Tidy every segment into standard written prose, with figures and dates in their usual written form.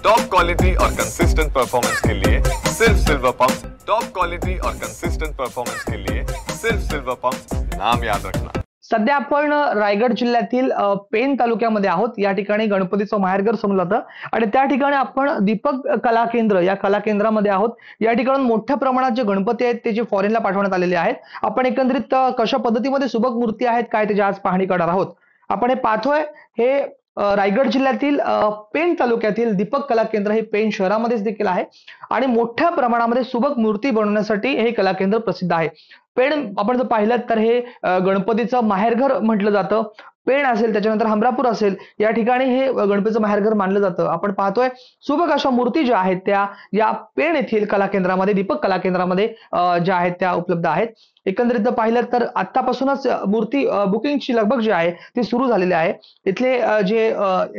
Top quality और consistent performance के लिए सिर्फ सिल्वर पंप। टॉप क्वालिटी और कंसिस्टेंट परफॉर्मेंस के लिए सिर्फ सिल्वर पंप, नाम याद रखना। सध्या आपण रायगड जिल्ह्यातील पेण तालुक्यामध्ये आहोत। या ठिकाणी गणपतीचं माहेरघर समजलं जातं आणि त्या ठिकाणी आपण दीपक कला केंद्र या कला केंद्रामध्ये आहोत। या ठिकाणी मोठ्या प्रमाणात जे गणपती आहेत ते जे फॉरेनला पाठवण्यात आलेले आहेत। आपण एकंदरीत कशा पद्धतीमध्ये सुबक मूर्ती आहेत काय त्याची आज पाहणी करणार आहोत। आपण हे पाहतोय हे रायगड जिल्ह्यातील पेण तालुक्यातील दीपक कला केंद्र हे पेण शहरामध्येच देखील आहे आणि मोठ्या प्रमाणामध्ये सुबक मूर्ती बनवण्यासाठी हे कला केंद्र प्रसिद्ध आहे। पेण आपण जर पाहिलं तर हे गणपतीचं माहेरघर म्हटलं जातं। पेण असेल त्याच्यानंतर हमरापूर असेल या ठिकाणी हे गणपतीचं माहेरघर मानलं जातं। आपण पाहतोय सुबक अशा मूर्ती ज्या आहेत त्या या पेण येथील कला केंद्रामध्ये दीपक कला केंद्रामध्ये ज्या आहेत त्या उपलब्ध आहेत। एकंदरीत जर पाहिलं तर आतापासूनच मूर्ती बुकिंगची लगबग जी आहे ती सुरू झालेली आहे। इथले जे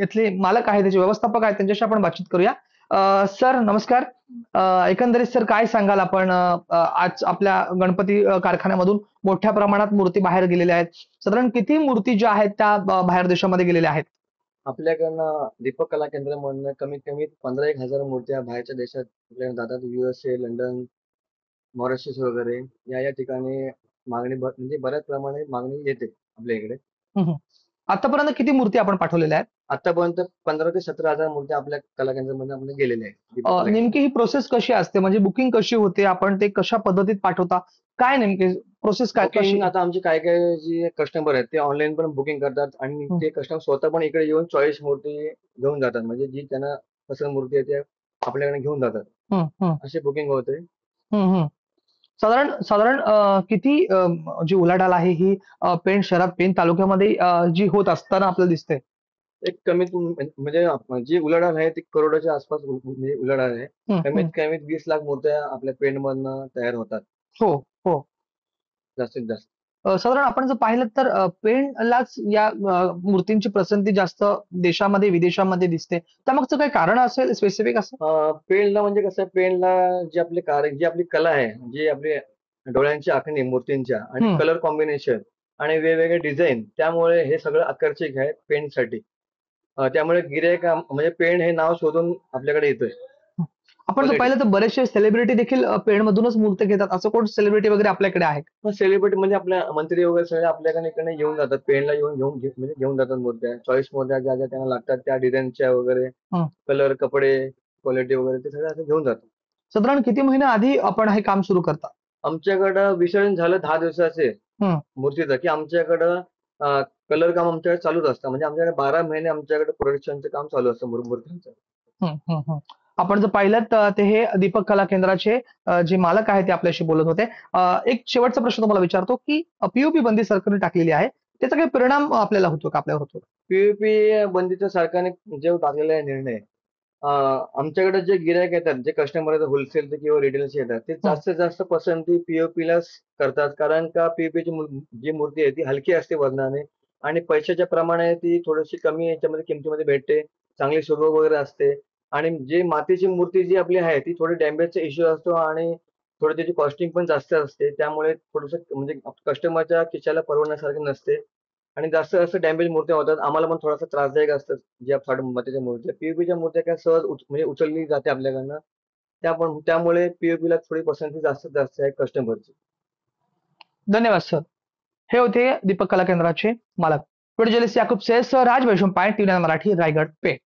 इथले मालक आहेत त्याचे व्यवस्थापक आहेत त्यांच्याशी आपण बातचीत करूया। सर नमस्कार। एकंदरीत सर काय सांगाल आपण आज आपल्या गणपती कारखान्यामधून मोठ्या प्रमाणात मूर्ती बाहेर गेलेल्या आहेत। साधारण किती मूर्ती ज्या आहेत त्या बाहेर देशामध्ये गेलेल्या आहेत? आपल्याकडनं दीपक कला केंद्रामधनं कमीत कमी 15,000 मूर्त्या बाहेरच्या देशात आपल्याकडे जातात। USA, लंडन, मॉरिशस वगैरे या ठिकाणी मागणी म्हणजे बऱ्याच प्रमाणे मागणी येते आपल्या इकडे। आतापर्यंत किती मूर्ती आपण पाठवलेल्या आहेत? आतापर्यंत 15,000 ते 17,000 मूर्त्या आपल्या कला केंद्रामध्ये आपल्या गेलेल्या आहेत। नेमकी ही प्रोसेस कशी असते म्हणजे बुकिंग कशी होते आपण ते कशा पद्धतीत पाठवता काय नेमके प्रोसेस काय कशी? बुकिंग आता आमचे काय काय जे कस्टमर आहेत ते ऑनलाईन पण बुकिंग करतात आणि ते कस्टमर स्वतः पण इकडे येऊन चॉईस मूर्ती घेऊन जातात। म्हणजे जी त्यांना पसंत मूर्ती आहे त्या आपल्याकडे घेऊन जातात। अशी बुकिंग होते। साधारण साधारण किती जी उलाढाल आहे ही पेण शहरात पेण तालुक्यामध्ये जी होत असताना आपल्याला दिसते? एक कमीत म्हणजे जी उलाढाल आहे ती करोडाच्या आसपास म्हणजे उलाढाल आहे। कमीत कमी 20 लाख मूर्त्या आपल्या पेण मधनं तयार होतात हो हो। जास्तीत जास्त। साधारण आपण जर पाहिलं तर पेणलाच या मूर्तींची पसंती जास्त देशामध्ये विदेशामध्ये दिसते त्यामागचं काही कारण असेल स्पेसिफिक असं? पेणला म्हणजे कसं आहे, पेणला जी आपली कला आहे जी आपली डोळ्यांची आखणी मूर्तींच्या आणि कलर कॉम्बिनेशन आणि वेगवेगळे डिझाईन त्यामुळे हे सगळं आकर्षक आहे पेणसाठी। त्यामुळे गिऱ्हाईक म्हणजे पेण हे नाव शोधून आपल्याकडे येतोय। आपण जर पाहिलं तर बरेचसे सेलिब्रिटी देखील पेणमधूनच मूर्ती घेतात असं कोण सेलिब्रिटी वगैरे आपल्याकडे आहे? सेलिब्रिटी म्हणजे आपल्या मंत्री वगैरे सगळे आपल्याकडे इकडे येऊन जातात पेणला म्हणजे घेऊन जातात मूर्त्या। चॉईस मूर्त्या ज्या ज्या त्यांना लागतात त्या डिझाईनच्या वगैरे कलर कपडे क्वालिटी वगैरे ते सगळं असं घेऊन जातात। साधारण किती महिने आधी आपण हे काम सुरू करता? आमच्याकडं विसर्जन झालं 10 दिवसाचे मूर्तीचं की आमच्याकडं कलर काम आमच्याकडे चालूच असतं। म्हणजे आमच्याकडे 12 महिने आमच्याकडे प्रोडक्शनचं काम चालू असतं मूर्तीचं। आपण जर पाहिलं तर ते हे दीपक कला केंद्राचे जे मालक आहेत ते आपल्याशी बोलत होते। एक शेवटचा प्रश्न तुम्हाला विचारतो की पीओपी बंदी सरकारने टाकलेली आहे त्याचा काही परिणाम आपल्याला होतो का आपल्यावर होतो? पीओपी बंदीच्या सरकारने जे टाकलेला आहे निर्णय आमच्याकडे जे गिरायक येतात जे कस्टमर येतात होलसेलचे किंवा रिटेलचे येतात ते जास्तीत जास्त पसंती पीओपीलाच करतात। कारण का पीओपीची जी मूर्ती आहे ती हलकी असते वजनाने आणि पैशाच्या प्रमाणे ती थोडीशी कमी याच्यामध्ये किमतीमध्ये भेटते। चांगली सुबक वगैरे असते आणि जे मातीची मूर्ती जी आपली आहे ती थोडी डॅमेजचा इश्यू असतो आणि थोडी त्याची कॉस्टिंग पण जास्त असते। त्यामुळे थोडंसं म्हणजे कस्टमरच्या खिशाला परवडण्यासारखी नसते आणि जास्त जास्त डॅमेज मूर्त्या होतात। आम्हाला पण थोडासा त्रासदायक असतं ज्या मातीच्या मूर्त्या। पीओपीच्या मूर्त्या काय सहज म्हणजे उचलली जाते आपल्याकडनं त्यामुळे पीओपीला थोडी पसंती जास्तीत जास्त आहे कस्टमरची। धन्यवाद सर। हे होते दीपक कला केंद्राचे मालक. व्हिडिओ जर्नलिस्ट याकूब सैयद सह राज वैशम, टीव्ही मराठी, रायगड, पेण।